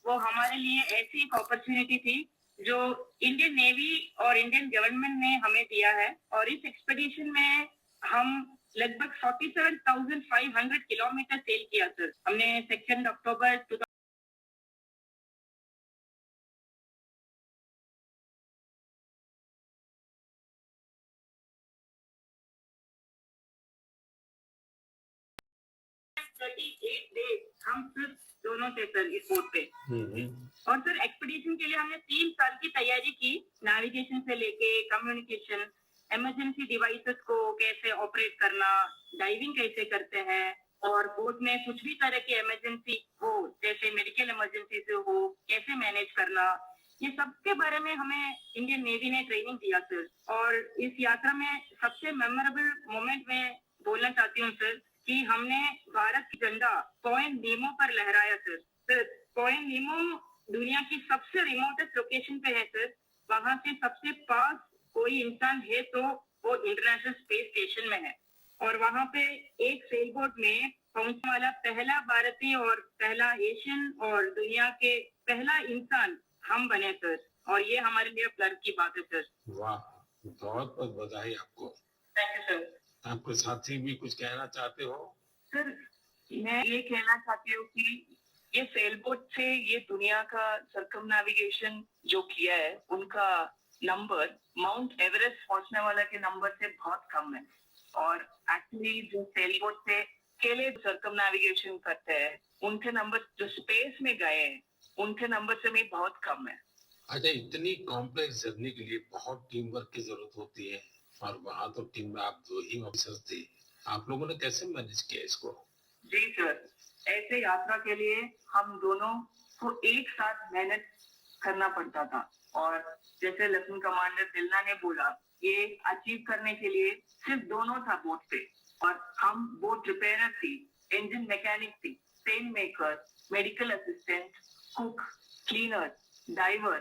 वो हमारे लिए ऐसी एक अपॉर्चुनिटी थी जो इंडियन नेवी और इंडियन गवर्नमेंट ने हमें दिया है। और इस एक्सपेडिशन में हम लगभग 47,500 किलोमीटर सेल किया सर। हमने 2 अक्टूबर हम सिर्फ दोनों थे सर इस बोट पे। और सर एक्सपीडिशन के लिए हमने 3 साल की तैयारी की, नेविगेशन से लेके कम्युनिकेशन, इमरजेंसी डिवाइसेस को कैसे ऑपरेट करना, डाइविंग कैसे करते हैं, और बोट में कुछ भी तरह की इमरजेंसी हो, जैसे मेडिकल इमरजेंसी से हो, कैसे मैनेज करना, ये सब के बारे में हमें इंडियन नेवी ने ट्रेनिंग दिया सर। और इस यात्रा में सबसे मेमोरेबल मोमेंट में बोलना चाहती हूँ सर कि हमने भारत की झंडा पॉइंट नीमो पर लहराया सर। सर पॉइंट नीमो दुनिया की सबसे रिमोटेस्ट लोकेशन पे है सर। वहां से सबसे पास कोई इंसान है तो वो इंटरनेशनल स्पेस स्टेशन में है। और वहां पे एक सेल बोट में पहुंचने वाला पहला भारतीय और पहला एशियन और दुनिया के पहला इंसान हम बने सर। और ये हमारे लिए गर्व की बात है सर। वाह, बहुत बहुत बधाई आपको। Thank you sir. आपके साथी भी कुछ कहना चाहते हो? सर मैं ये कहना चाहती हूँ कि ये सेल बोट से ये दुनिया का सर्कमनेविगेशन जो किया है उनका नंबर माउंट एवरेस्ट पहुंचने वाला के नंबर से बहुत कम है। और एक्चुअली जो सेल बोट से अकेले सर्कमनेविगेशन करते हैं उनके नंबर जो स्पेस में गए हैं उनके नंबर से भी बहुत कम है। अच्छा, इतनी कॉम्प्लेक्स जर्नी के लिए बहुत टीम वर्क की जरूरत होती है, और वहां तो टीम में आप 2 ही ऑफिसर्स थे। आप लोगों ने कैसे मैनेज किया इसको? जी सर, ऐसे यात्रा के लिए हम दोनों को एक साथ मेहनत करना पड़ता था। और जैसे लेफ्टिनेंट कमांडर दिलना ने बोला, ये अचीव करने के लिए सिर्फ दोनों था बोट पे। और हम बोट रिपेयरर थी, इंजन मैकेनिक थी, pen maker, medical assistant, cook, cleaner, diver,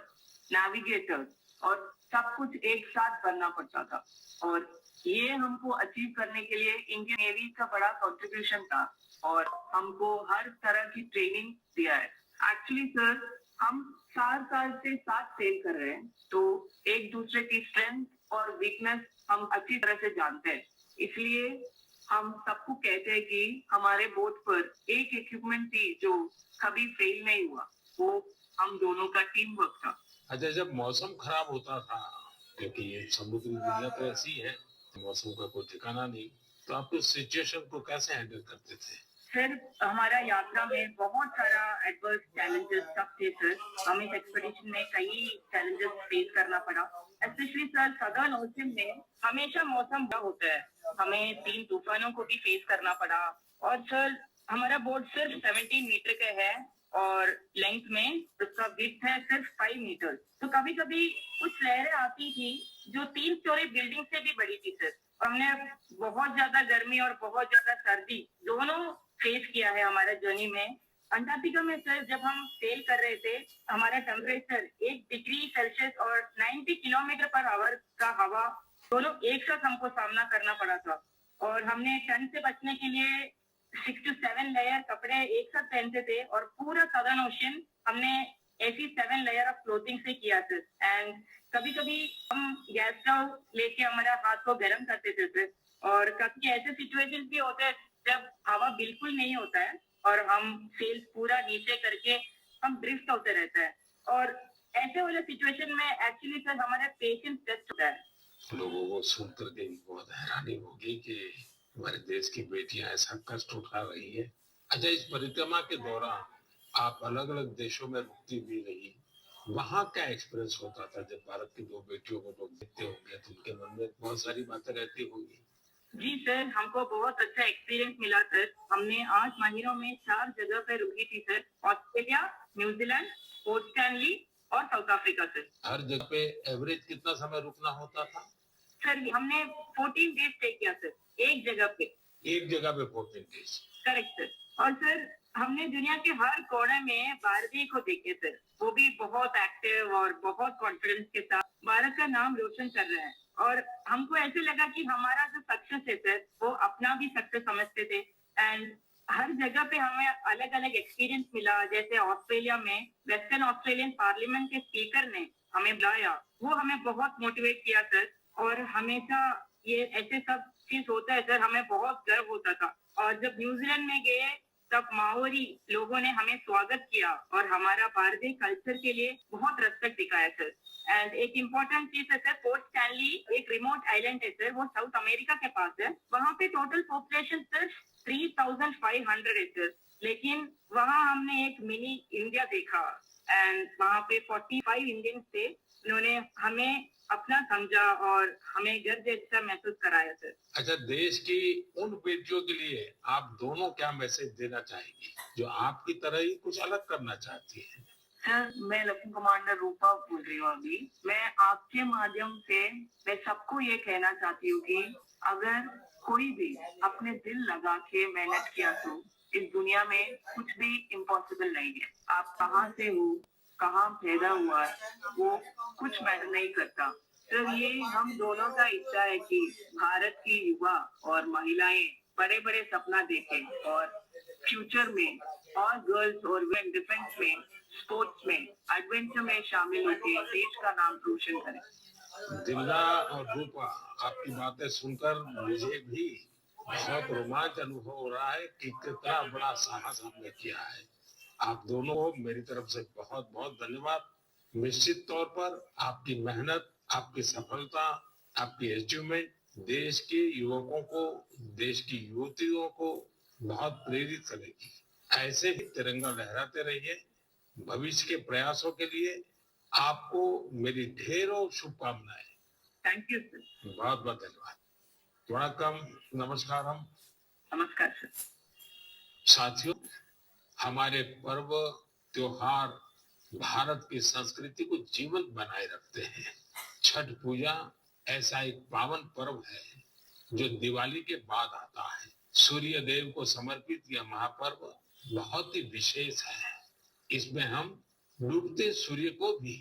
navigator, और सब कुछ एक साथ करना पड़ता था। और ये हमको अचीव करने के लिए इंडियन नेवी का बड़ा कंट्रीब्यूशन था और हमको हर तरह की ट्रेनिंग दिया है। एक्चुअली सर हम 4 साल से साथ सेल कर रहे हैं, तो एक दूसरे की स्ट्रेंथ और वीकनेस हम अच्छी तरह से जानते हैं। इसलिए हम सबको कहते हैं कि हमारे बोट पर एक इक्विपमेंट थी जो कभी फेल नहीं हुआ, वो हम दोनों का टीम वर्क था। अच्छा, जब मौसम खराब होता था, क्योंकि ये समुद्री दुनिया तो ऐसी है, मौसम का कोई ठिकाना नहीं, तो आप उस सिचुएशन को कैसे हैंडल करते थे? सर हमारा यात्रा में बहुत सारा एडवर्स चैलेंजेस सब थे सर। हमें इस एक्सपेडिशन में कई चैलेंजेस फेस करना पड़ा। स्पेशली सर सदर्न ओशन में हमेशा मौसम बुरा होता है, हमें 3 तूफानों को भी फेस करना पड़ा। और सर हमारा बोट सिर्फ 17 मीटर का है और लेंथ में उसका विड्थ है सिर्फ 5 मीटर। तो कभी कभी कुछ लहरें आती थी जो 3 स्टोरी बिल्डिंग से भी बड़ी थी सर। हमने बहुत ज्यादा गर्मी और बहुत ज्यादा सर्दी दोनों फेस किया है हमारे जर्नी में। अंटार्कटिका में सर जब हम सेल कर रहे थे, हमारा टेम्परेचर 1 डिग्री सेल्सियस और 90 किलोमीटर पर आवर का हवा दोनों एक साथ हमको सामना करना पड़ा था। और हमने ठंड से बचने के लिए 6 to 7 लेयर कपड़े एक साथ पहनते थे और पूरा सदर्न ओशन हमने ऐसी 7 लेयर ऑफ क्लोथिंग से किया सर। एंड कभी कभी हम गैस स्टोव लेके हमारा हाथ को गर्म करते थे सर। और कभी ऐसे सिचुएशन भी होते हैं जब हवा बिल्कुल नहीं होता है और हम सेल्स पूरा नीचे करके हम ड्रिफ्ट होते रहते हैं। और ऐसे वाले सिचुएशन में एक्चुअली सर हमारा पेशेंस टेस्ट होता है। लोगों को सुनकर के बहुत हैरानी होगी कि हमारे देश की बेटियां ऐसा कष्ट उठा रही है। अच्छा, इस परिक्रमा के दौरान आप अलग अलग देशों में रुकती भी रही, वहाँ क्या एक्सपीरियंस होता था? जब भारत की 2 बेटियों को लोग देखते होंगे तो उनके मन में बहुत सारी बातें रहती होंगी। जी सर, हमको बहुत अच्छा एक्सपीरियंस मिला सर। हमने 8 महीनों में 4 जगह पे रुकी थी sir. Australia, New Zealand, port Stanley और साउथ अफ्रीका सर। हर जगह पे एवरेज कितना समय रुकना होता था? सर हमने 14 डेज स्टे किया सर, एक जगह पे। एक जगह पे 14 डेज? Correct sir. और सर हमने दुनिया के हर कोने में भारतीय को देखे सर, वो भी बहुत एक्टिव और बहुत कॉन्फिडेंस के साथ भारत का नाम रोशन कर रहे हैं। और हमको ऐसे लगा कि हमारा जो सक्सेस है सर वो अपना भी सक्सेस समझते थे। एंड हर जगह पे हमें अलग अलग एक्सपीरियंस मिला। जैसे ऑस्ट्रेलिया में वेस्टर्न ऑस्ट्रेलियन पार्लियामेंट के स्पीकर ने हमें बुलाया, वो हमें बहुत मोटिवेट किया सर। और हमेशा ये ऐसे सब चीज होता है सर, हमें बहुत गर्व होता था। और जब न्यूजीलैंड में गए तब माओरी लोगों ने हमें स्वागत किया और हमारा भारतीय कल्चर के लिए बहुत रेस्पेक्ट दिखाया सर। एंड एक इम्पोर्टेंट चीज है सर, पोर्ट स्टैनली एक रिमोट आइलैंड है सर, वो साउथ अमेरिका के पास है। वहां पे टोटल पॉपुलेशन सर 3,500 है सर। लेकिन वहां हमने एक मिनी इंडिया देखा एंड वहां पे 45 इंडियंस थे। उन्होंने हमें अपना समझा और हमें घर जैसा महसूस कराया सर। अच्छा, देश की उन बेटियों के लिए आप दोनों क्या मैसेज देना चाहेंगी जो आपकी तरह ही कुछ अलग करना चाहती हैं? सर, मैं लेफ्टिनेंट कमांडर रूपा बोल रही हूँ अभी। मैं आपके माध्यम से मैं सबको ये कहना चाहती हूँ कि अगर कोई भी अपने दिल लगा के मेहनत किया तो इस दुनिया में कुछ भी इम्पॉसिबल नहीं है। आप कहाँ से हो, कहाँ पैदा हुआ है, वो कुछ मैटर नहीं करता। सर, ये हम दोनों का इच्छा है कि भारत की युवा और महिलाएं बड़े बड़े सपना देखें और फ्यूचर में और गर्ल्स और वुमेन डिफेंस में, स्पोर्ट्स में, एडवेंचर में शामिल होकर देश का नाम रोशन करें। दिल्ला और रूपा, आपकी बातें सुनकर मुझे भी बहुत रोमांच अनुभव हो रहा है कि कितना बड़ा साहस आपने किया है। आप दोनों को मेरी तरफ से बहुत बहुत धन्यवाद। निश्चित तौर पर आपकी मेहनत, आपकी सफलता, आपकी अचीवमेंट देश के युवकों को, देश की युवतियों को बहुत प्रेरित करेगी। ऐसे ही तिरंगा लहराते रहिए। भविष्य के प्रयासों के लिए आपको मेरी ढेरों शुभकामनाएं। Thank you sir. बहुत बहुत धन्यवाद। वणक्कम, नमस्कार। नमस्कार सर। साथियों, हमारे पर्व त्योहार भारत की संस्कृति को जीवंत बनाए रखते हैं। छठ पूजा ऐसा एक पावन पर्व है जो दिवाली के बाद आता है। सूर्य देव को समर्पित यह महापर्व बहुत ही विशेष है। इसमें हम डूबते सूर्य को भी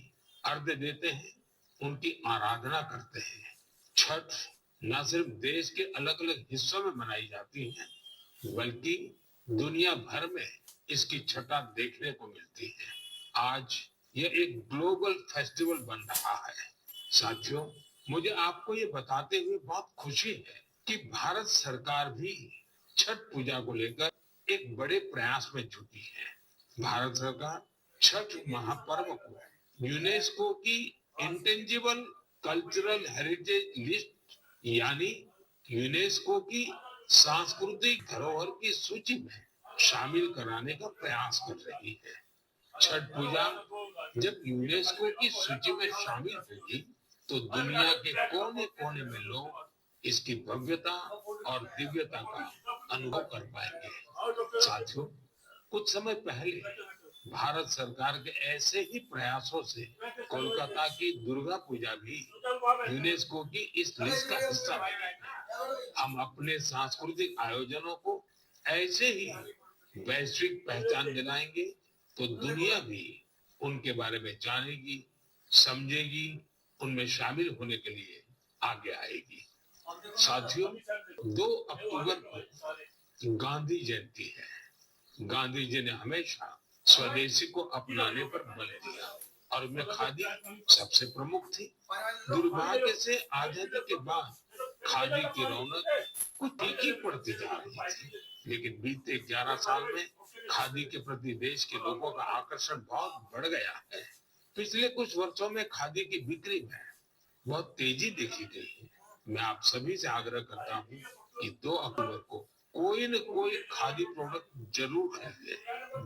अर्घ्य देते हैं, उनकी आराधना करते हैं। छठ न सिर्फ देश के अलग अलग हिस्सों में मनाई जाती है, बल्कि दुनिया भर में इसकी छठा देखने को मिलती है। आज यह एक ग्लोबल फेस्टिवल बन रहा है। साथियों, मुझे आपको ये बताते हुए बहुत खुशी है कि भारत सरकार भी छठ पूजा को लेकर एक बड़े प्रयास में जुटी है। भारत सरकार छठ महापर्व को यूनेस्को की इंटेंजिबल कल्चरल हेरिटेज लिस्ट यानी यूनेस्को की सांस्कृतिक धरोहर की सूची में शामिल कराने का प्रयास कर रही है। छठ पूजा जब यूनेस्को की सूची में शामिल होगी तो दुनिया के कोने कोने में लोग इसकी भव्यता और दिव्यता का अनुभव कर पाएंगे। साथियों, कुछ समय पहले भारत सरकार के ऐसे ही प्रयासों से कोलकाता की दुर्गा पूजा भी यूनेस्को की इस लिस्ट का हिस्सा बनी। हम अपने सांस्कृतिक आयोजनों को ऐसे ही वैश्विक पहचान दिलाएंगे तो दुनिया भी उनके बारे में जानेगी, समझेगी, उनमें शामिल होने के लिए आगे आएगी। साथियों, 2 अक्टूबर को गांधी जयंती है। गांधी जी ने हमेशा स्वदेशी को अपनाने पर बल दिया और उनमें खादी सबसे प्रमुख थी। दुर्भाग्य से आजादी के बाद खादी की रौनक कुछ फीकी पड़ती जा रही थी, लेकिन बीते 11 साल में खादी के प्रति देश के लोगों का आकर्षण बहुत बढ़ गया है। पिछले कुछ वर्षों में खादी की बिक्री में बहुत तेजी देखी गई है। मैं आप सभी से आग्रह करता हूँ कि 2 अक्टूबर को कोई न कोई खादी प्रोडक्ट जरूर खरीदे।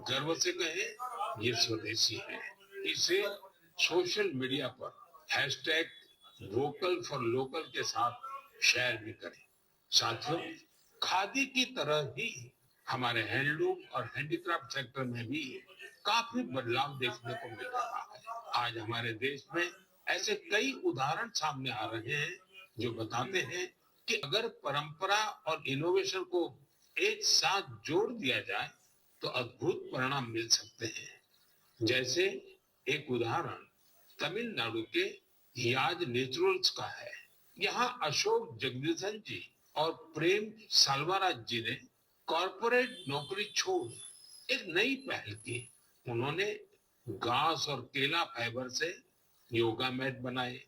गर्व से कहें ये स्वदेशी है। इसे सोशल मीडिया पर #वोकल फॉर लोकल के साथ शेयर भी करें। साथियों, खादी की तरह ही हमारे हैंडलूम और हैंडीक्राफ्ट सेक्टर में भी काफी बदलाव देखने को मिल रहा है। आज हमारे देश में ऐसे कई उदाहरण सामने आ रहे हैं जो बताते हैं कि अगर परंपरा और इनोवेशन को एक साथ जोड़ दिया जाए तो अद्भुत परिणाम मिल सकते हैं। जैसे एक उदाहरण तमिलनाडु के याज नेचुरल्स का है। यहाँ अशोक जगदीशन जी और प्रेम साल्वाराज जी ने कॉर्पोरेट नौकरी छोड़ एक नई पहल की। उन्होंने घास और केला फाइबर से योगा मैट बनाए,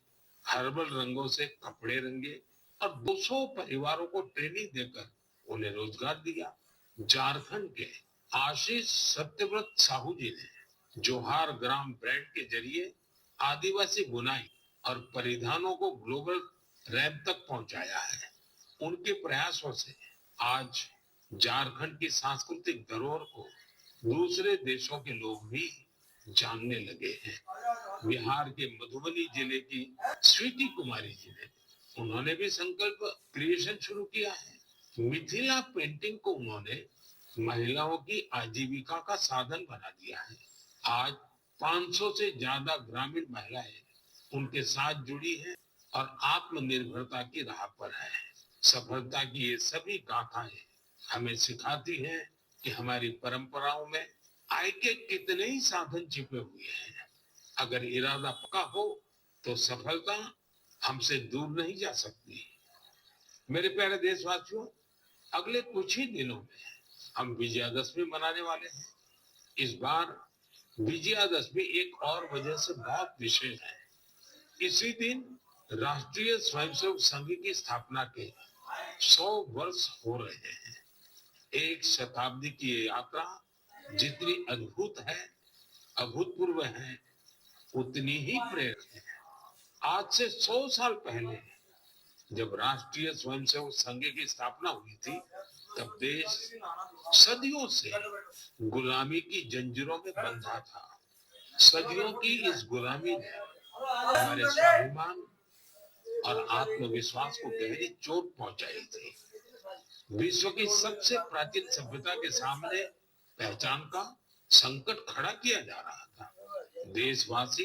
हर्बल रंगों से कपड़े रंगे और 200 परिवारों को ट्रेनिंग देकर उन्हें रोजगार दिया। झारखंड के आशीष सत्यव्रत साहू जी ने जोहार ग्राम ब्रांड के जरिए आदिवासी बुनाई और परिधानों को ग्लोबल रैंक तक पहुंचाया है। उनके प्रयासों से आज झारखंड की सांस्कृतिक धरोहर को दूसरे देशों के लोग भी जानने लगे हैं। बिहार के मधुबनी जिले की स्वीटी कुमारी जी ने उन्होंने भी संकल्प क्रिएशन शुरू किया है। मिथिला पेंटिंग को उन्होंने महिलाओं की आजीविका का साधन बना दिया है। आज 500 से ज्यादा ग्रामीण महिलाएं उनके साथ जुड़ी हैं और आत्मनिर्भरता की राह पर है। सफलता की ये सभी गाथाएं हमें सिखाती हैं कि हमारी परंपराओं में आय के कितने ही साधन छिपे हुए हैं। अगर इरादा पक्का हो तो सफलता हमसे दूर नहीं जा सकती। मेरे प्यारे देशवासियों, अगले कुछ ही दिनों में हम विजयादशमी मनाने वाले हैं। इस बार विजयादशमी एक और वजह से बहुत विशेष है। इसी दिन राष्ट्रीय स्वयंसेवक संघ की स्थापना के 100 वर्ष हो रहे हैं। एक शताब्दी की ये यात्रा जितनी अद्भुत है, अभूतपूर्व है, उतनी ही प्रेरक है। आज से 100 साल पहले जब राष्ट्रीय स्वयंसेवक संघ की स्थापना हुई थी, तब देश सदियों से गुलामी की जंजीरों में बंधा था। सदियों की इस गुलामी ने हमारे स्वाभिमान और आत्मविश्वास को गहरी चोट पहुंचाई थी। विश्व की सबसे प्राचीन सभ्यता के सामने पहचान का संकट खड़ा किया जा रहा था। देशवासी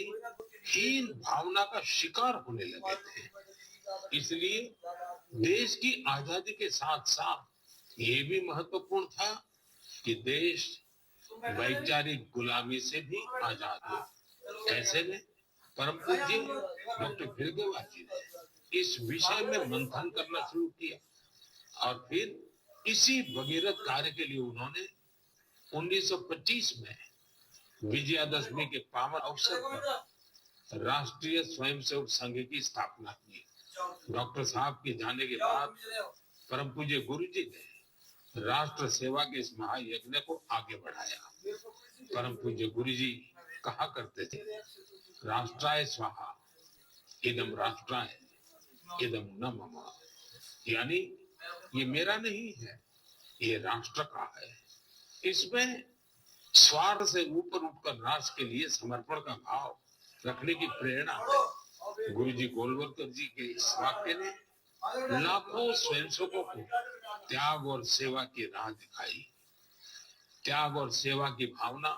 हीन भावना का शिकार होने लगे थे। इसलिए देश की आजादी के साथ साथ ये भी महत्वपूर्ण था कि देश वैचारिक गुलामी से भी आजाद हो। ऐसे में परम पूज्य डॉक्टर फिरगेवार जी ने इस विषय में मंथन करना शुरू किया और फिर इसी भगीरथ कार्य के लिए उन्होंने 1925 में विजयादशमी के पावन अवसर पर राष्ट्रीय स्वयंसेवक संघ की स्थापना की। डॉक्टर साहब के जाने के बाद परम पूज्य गुरु जी ने राष्ट्र सेवा के इस महायज्ञ को आगे बढ़ाया। परम पूज्य गुरु जी कहा करते थे, राष्ट्राय स्वाहा इदम राष्ट्राय इदम न मम, यानी ये मेरा नहीं है, ये राष्ट्र का है। इसमें स्वार्थ से ऊपर उठकर राष्ट्र के लिए समर्पण का भाव रखने की प्रेरणा है। गुरु जी गोलवलकर जी के इस वाक्य ने लाखों स्वयंसेवकों को त्याग और सेवा की राह दिखाई। त्याग और सेवा की भावना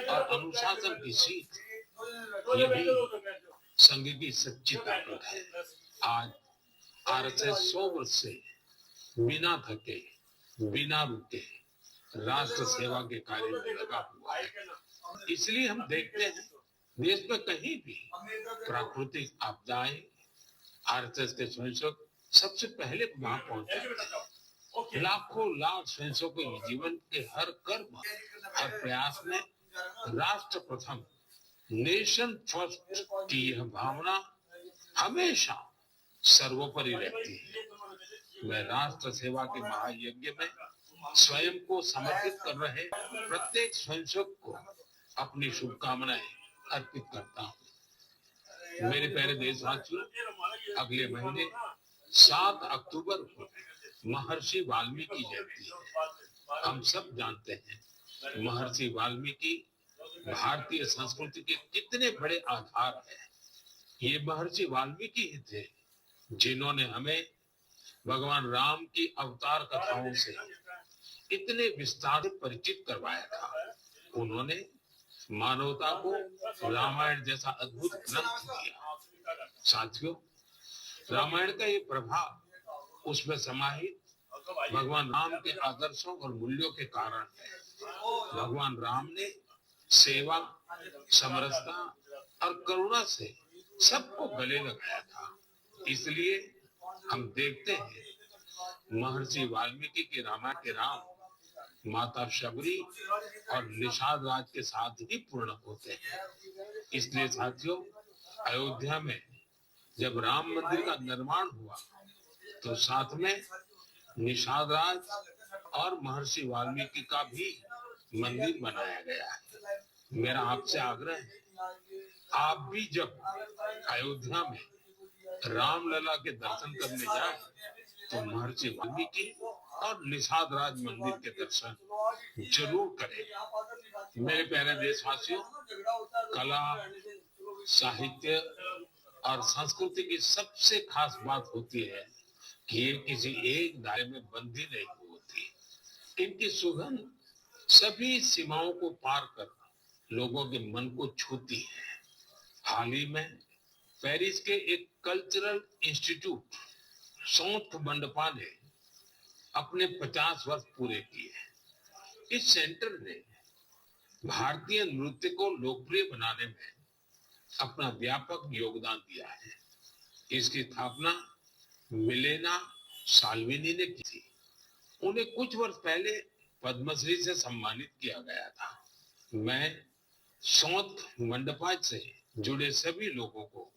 और अनुशासन की सीख, ये भी संघ की सच्ची ताकत है। आज आरएसएस 100 वर्ष से बिना थके, बिना रुके राष्ट्र सेवा के कार्य में लगा हुआ है। इसलिए हम देखते हैं देश में कहीं भी प्राकृतिक आपदाएं आरएसएस के स्वयंसेवक सबसे पहले वहां पहुंच जाते हैं। लाखों लाख स्वयंसेवकों के जीवन के हर कर्म, हर प्रयास में राष्ट्र प्रथम, नेशन फर्स्ट की यह भावना हमेशा सर्वोपरि रहती है। मैं राष्ट्र सेवा के महायज्ञ में स्वयं को समर्पित कर रहे प्रत्येक स्वयंसेवक को अपनी शुभकामनाएं अर्पित करता हूँ। मेरे प्यारे देशवासियों, अगले महीने 7 अक्टूबर को महर्षि वाल्मीकि जयंती है। हम सब जानते हैं महर्षि वाल्मीकि भारतीय संस्कृति के कितने बड़े आधार हैं। ये महर्षि वाल्मीकि ही थे जिन्होंने हमें भगवान राम की अवतार कथाओं से इतने विस्तार से परिचित करवाया था। उन्होंने मानवता को रामायण जैसा अद्भुत ग्रंथ दिया। साथियों, रामायण का ये प्रभाव उसमें समाहित भगवान राम के आदर्शों और मूल्यों के कारण है। भगवान राम ने सेवा, समरसता और करुणा से सबको गले लगाया था। इसलिए हम देखते हैं महर्षि वाल्मीकि के रामायण के राम माता शबरी और निषाद राज के साथ ही पूर्ण होते हैं। इसलिए साथियों, अयोध्या में जब राम मंदिर का निर्माण हुआ तो साथ में निषाद राज और महर्षि वाल्मीकि का भी मंदिर बनाया गया है। मेरा आपसे आग्रह है, आप भी जब अयोध्या में रामलला के दर्शन करने जाएं तो महर्षि वाल्मीकि और निषाद राज मंदिर के दर्शन जरूर करें। मेरे प्यारे देशवासियों, कला, साहित्य और संस्कृति की सबसे खास बात होती है कि ये किसी एक दायरे में बंधी नहीं होती। इनकी सुगंध सभी सीमाओं को पार कर लोगों के मन को छूती है। हाल ही में पेरिस के एक कल्चरल इंस्टीट्यूट सौंथ मंडपा ने अपने 50 वर्ष पूरे किए। इस सेंटर ने भारतीय नृत्य को लोकप्रिय बनाने में अपना व्यापक योगदान दिया है। इसकी स्थापना मिलेना साल्विनी ने की थी। उन्हें कुछ वर्ष पहले पद्मश्री से सम्मानित किया गया था। मैं सौंथ मंडपा से जुड़े सभी लोगों को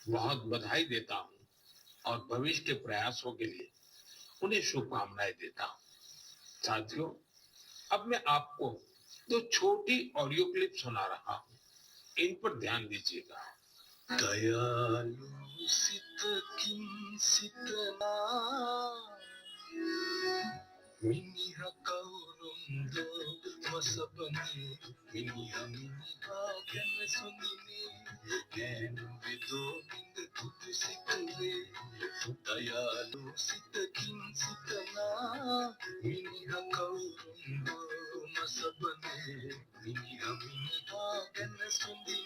बहुत बधाई देता हूं और भविष्य के प्रयासों के लिए उन्हें शुभकामनाएं देता हूं। साथियों, अब मैं आपको 2 छोटी ऑडियो क्लिप सुना रहा हूं, इन पर ध्यान दीजिएगा। दयालु सित किंसितना मिनिहा कौरुंदो वसबने मिनिहा मिनिहा गन सुनिने गैन विदो बिंद तुत सिकवे दयालु सित किंसितना मिनिहा कौरुंदो वसबने मिनिहा मिनिहा गन सुनिने